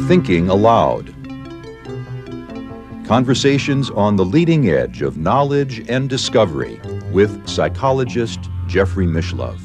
Thinking Aloud. Conversations on the leading edge of knowledge and discovery with psychologist Jeffrey Mishlove.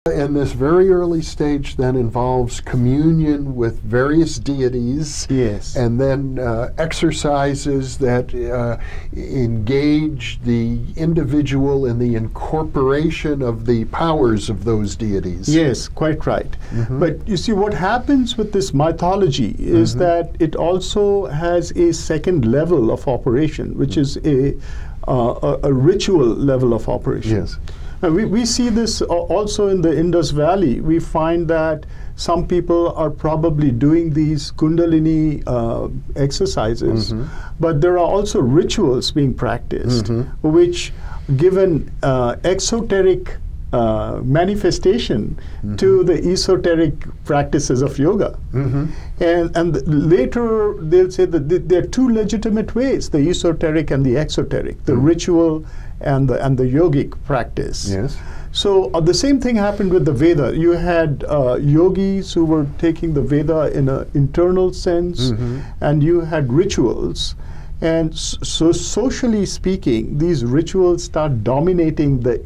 And this very early stage then involves communion with various deities. Yes. And then exercises that engage the individual in the incorporation of the powers of those deities. Yes, quite right. But you see, what happens with this mythology is that it also has a second level of operation, which is a ritual level of operation. Yes. We see this also in the Indus Valley. We find that some people are probably doing these Kundalini exercises, but there are also rituals being practiced, which give an exoteric manifestation to the esoteric practices of yoga. And later they'll say that there are two legitimate ways, the esoteric and the exoteric, the ritual and the yogic practice. Yes. So the same thing happened with the Veda. You had yogis who were taking the Veda in an internal sense, and you had rituals. And so socially speaking, these rituals start dominating the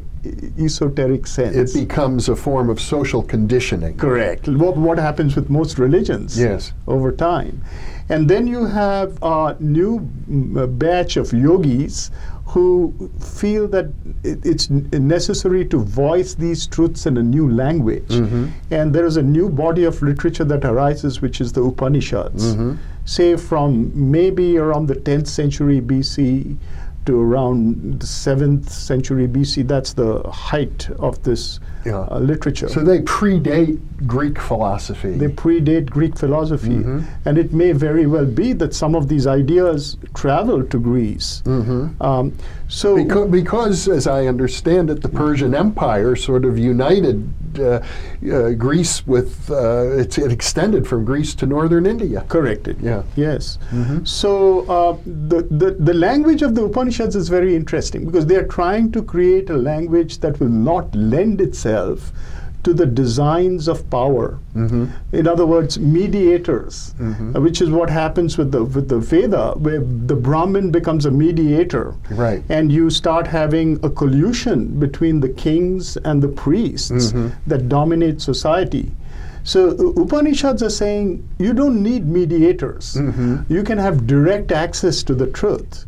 esoteric sense. It becomes a form of social conditioning. Correct. What happens with most religions over time. And then you have a new batch of yogis who feel that it's necessary to voice these truths in a new language. And there is a new body of literature that arises, which is the Upanishads. Say from maybe around the 10th century BC to around the 7th century BC. That's the height of this literature. So they predate Greek philosophy. They predate Greek philosophy. And it may very well be that some of these ideas travel to Greece. Because, as I understand it, the Persian Empire sort of united Greece with, it extended from Greece to northern India. Corrected. Yes. So the language of the Upanishads is very interesting because they are trying to create a language that will not lend itself to the designs of power. In other words, mediators, which is what happens with the Veda, where the Brahmin becomes a mediator. Right. And you start having a collusion between the kings and the priests that dominate society. So Upanishads are saying you don't need mediators. You can have direct access to the truth.